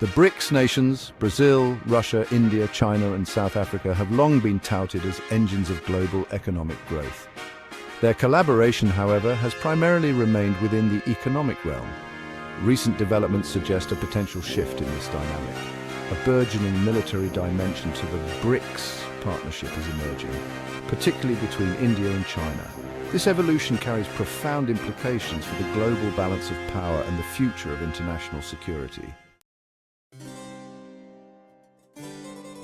The BRICS nations, Brazil, Russia, India, China and South Africa, have long been touted as engines of global economic growth. Their collaboration, however, has primarily remained within the economic realm. Recent developments suggest a potential shift in this dynamic. A burgeoning military dimension to the BRICS partnership is emerging, particularly between India and China. This evolution carries profound implications for the global balance of power and the future of international security.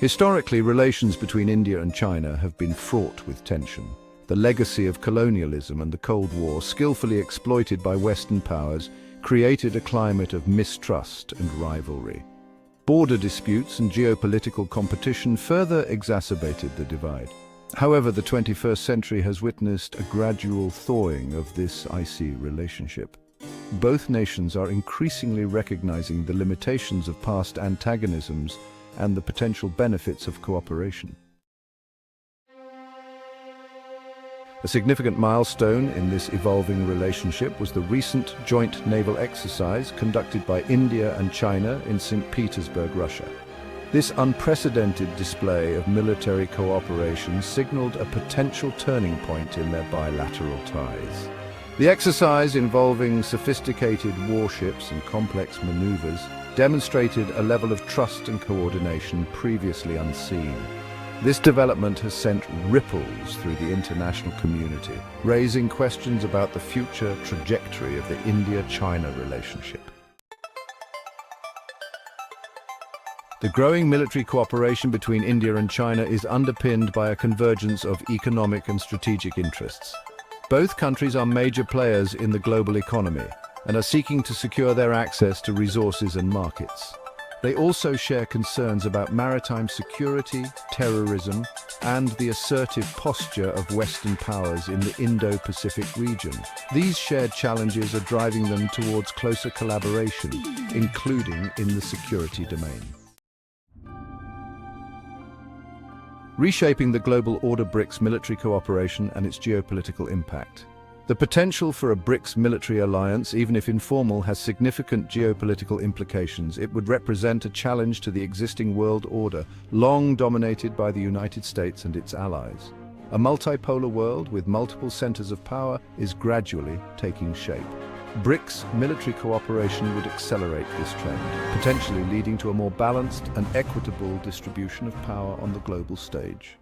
Historically, relations between India and China have been fraught with tension. The legacy of colonialism and the Cold War, skillfully exploited by Western powers, created a climate of mistrust and rivalry. Border disputes and geopolitical competition further exacerbated the divide. However, the 21st century has witnessed a gradual thawing of this icy relationship. Both nations are increasingly recognizing the limitations of past antagonisms and the potential benefits of cooperation. A significant milestone in this evolving relationship was the recent joint naval exercise conducted by India and China in St. Petersburg, Russia. This unprecedented display of military cooperation signaled a potential turning point in their bilateral ties. The exercise, involving sophisticated warships and complex maneuvers, demonstrated a level of trust and coordination previously unseen. This development has sent ripples through the international community, raising questions about the future trajectory of the India-China relationship. The growing military cooperation between India and China is underpinned by a convergence of economic and strategic interests. Both countries are major players in the global economy and are seeking to secure their access to resources and markets. They also share concerns about maritime security, terrorism, and the assertive posture of Western powers in the Indo-Pacific region. These shared challenges are driving them towards closer collaboration, including in the security domain. Reshaping the global order: BRICS military cooperation and its geopolitical impact. The potential for a BRICS military alliance, even if informal, has significant geopolitical implications. It would represent a challenge to the existing world order, long dominated by the United States and its allies. A multipolar world with multiple centers of power is gradually taking shape. BRICS military cooperation would accelerate this trend, potentially leading to a more balanced and equitable distribution of power on the global stage.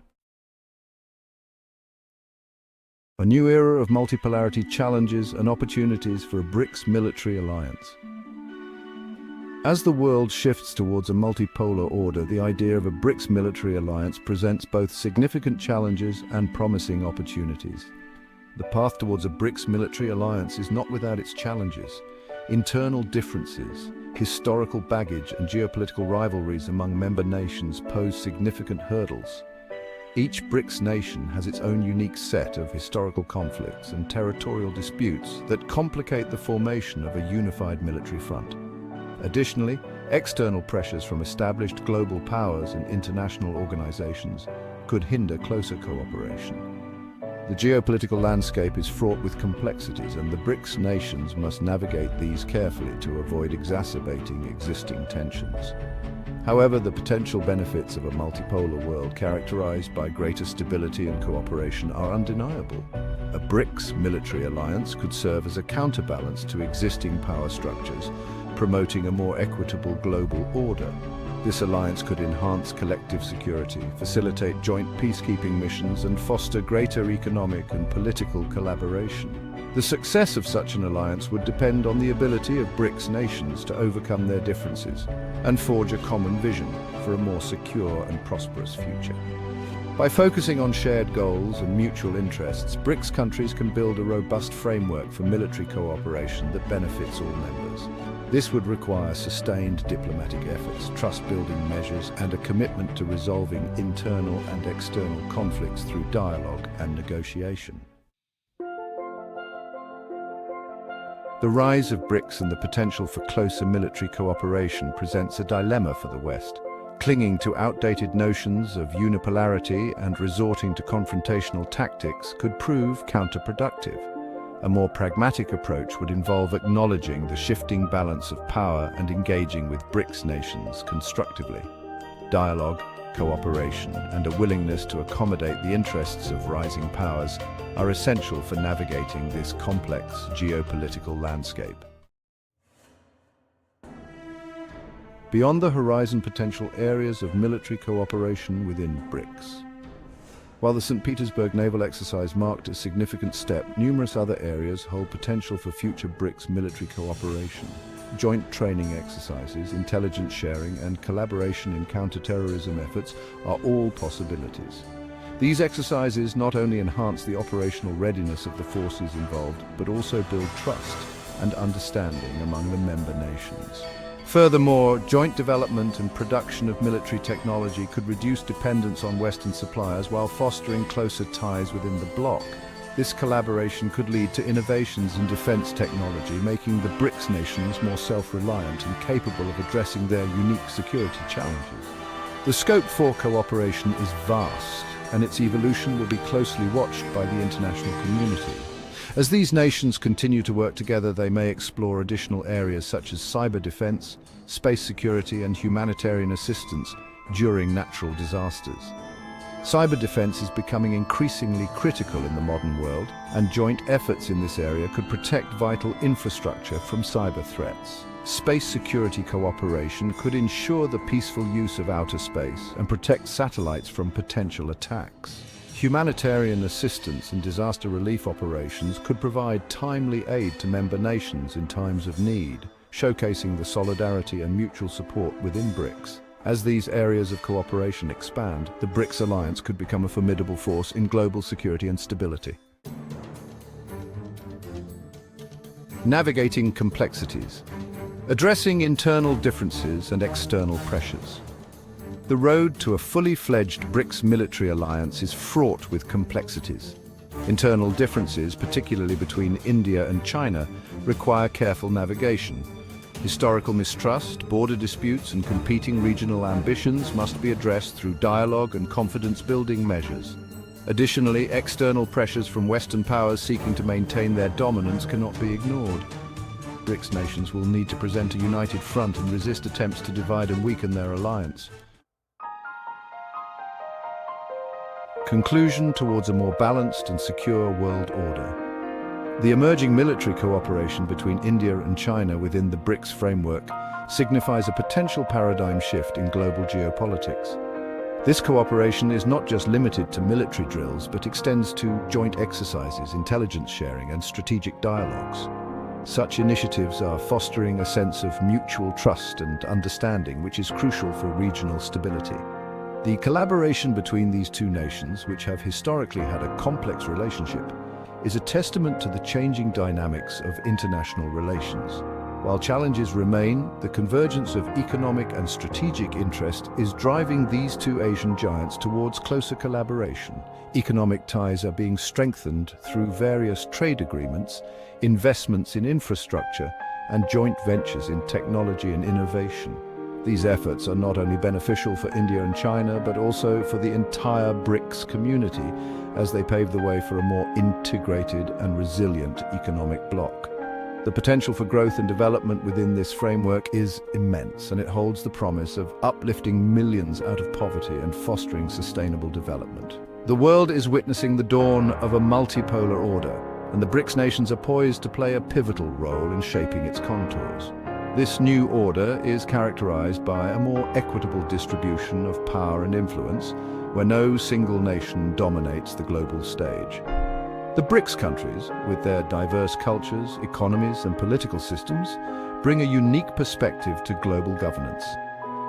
A new era of multipolarity challenges and opportunities for a BRICS military alliance. As the world shifts towards a multipolar order, the idea of a BRICS military alliance presents both significant challenges and promising opportunities. The path towards a BRICS military alliance is not without its challenges. Internal differences, historical baggage, and geopolitical rivalries among member nations pose significant hurdles. Each BRICS nation has its own unique set of historical conflicts and territorial disputes that complicate the formation of a unified military front. Additionally, external pressures from established global powers and international organizations could hinder closer cooperation. The geopolitical landscape is fraught with complexities, and the BRICS nations must navigate these carefully to avoid exacerbating existing tensions. However, the potential benefits of a multipolar world characterized by greater stability and cooperation are undeniable. A BRICS military alliance could serve as a counterbalance to existing power structures, promoting a more equitable global order. This alliance could enhance collective security, facilitate joint peacekeeping missions, and foster greater economic and political collaboration. The success of such an alliance would depend on the ability of BRICS nations to overcome their differences and forge a common vision for a more secure and prosperous future. By focusing on shared goals and mutual interests, BRICS countries can build a robust framework for military cooperation that benefits all members. This would require sustained diplomatic efforts, trust-building measures, and a commitment to resolving internal and external conflicts through dialogue and negotiation. The rise of BRICS and the potential for closer military cooperation presents a dilemma for the West. Clinging to outdated notions of unipolarity and resorting to confrontational tactics could prove counterproductive. A more pragmatic approach would involve acknowledging the shifting balance of power and engaging with BRICS nations constructively. Dialogue, cooperation, and a willingness to accommodate the interests of rising powers are essential for navigating this complex geopolitical landscape. Beyond the horizon potential areas of military cooperation within BRICS. While the St. Petersburg naval exercise marked a significant step, numerous other areas hold potential for future BRICS military cooperation. Joint training exercises, intelligence sharing, and collaboration in counter-terrorism efforts are all possibilities. These exercises not only enhance the operational readiness of the forces involved, but also build trust and understanding among the member nations. Furthermore, joint development and production of military technology could reduce dependence on Western suppliers while fostering closer ties within the bloc. This collaboration could lead to innovations in defense technology, making the BRICS nations more self-reliant and capable of addressing their unique security challenges. The scope for cooperation is vast, and its evolution will be closely watched by the international community. As these nations continue to work together, they may explore additional areas such as cyber defense, space security, and humanitarian assistance during natural disasters. Cyber defense is becoming increasingly critical in the modern world, and joint efforts in this area could protect vital infrastructure from cyber threats. Space security cooperation could ensure the peaceful use of outer space and protect satellites from potential attacks. Humanitarian assistance and disaster relief operations could provide timely aid to member nations in times of need, showcasing the solidarity and mutual support within BRICS. As these areas of cooperation expand, the BRICS alliance could become a formidable force in global security and stability. Navigating complexities. Addressing internal differences and external pressures. The road to a fully fledged BRICS military alliance is fraught with complexities. Internal differences, particularly between India and China, require careful navigation. Historical mistrust, border disputes, and competing regional ambitions must be addressed through dialogue and confidence-building measures. Additionally, external pressures from Western powers seeking to maintain their dominance cannot be ignored. BRICS nations will need to present a united front and resist attempts to divide and weaken their alliance. Conclusion towards a more balanced and secure world order. The emerging military cooperation between India and China within the BRICS framework signifies a potential paradigm shift in global geopolitics. This cooperation is not just limited to military drills, but extends to joint exercises, intelligence sharing, and strategic dialogues. Such initiatives are fostering a sense of mutual trust and understanding, which is crucial for regional stability. The collaboration between these two nations, which have historically had a complex relationship, is a testament to the changing dynamics of international relations. While challenges remain, the convergence of economic and strategic interest is driving these two Asian giants towards closer collaboration. Economic ties are being strengthened through various trade agreements, investments in infrastructure, and joint ventures in technology and innovation. These efforts are not only beneficial for India and China, but also for the entire BRICS community, as they pave the way for a more integrated and resilient economic bloc. The potential for growth and development within this framework is immense, and it holds the promise of uplifting millions out of poverty and fostering sustainable development. The world is witnessing the dawn of a multipolar order, and the BRICS nations are poised to play a pivotal role in shaping its contours. This new order is characterized by a more equitable distribution of power and influence, where no single nation dominates the global stage. The BRICS countries, with their diverse cultures, economies, and political systems, bring a unique perspective to global governance.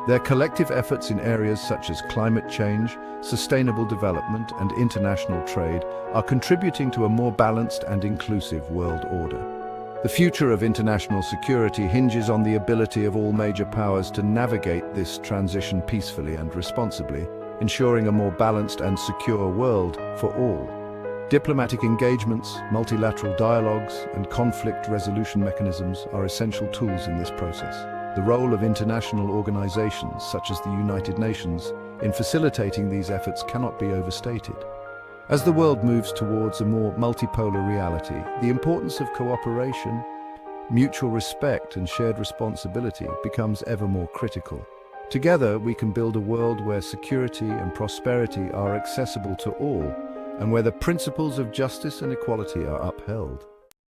Their collective efforts in areas such as climate change, sustainable development, and international trade are contributing to a more balanced and inclusive world order. The future of international security hinges on the ability of all major powers to navigate this transition peacefully and responsibly, ensuring a more balanced and secure world for all. Diplomatic engagements, multilateral dialogues, and conflict resolution mechanisms are essential tools in this process. The role of international organizations, such as the United Nations, in facilitating these efforts cannot be overstated. As the world moves towards a more multipolar reality, the importance of cooperation, mutual respect, and shared responsibility becomes ever more critical. Together, we can build a world where security and prosperity are accessible to all, and where the principles of justice and equality are upheld.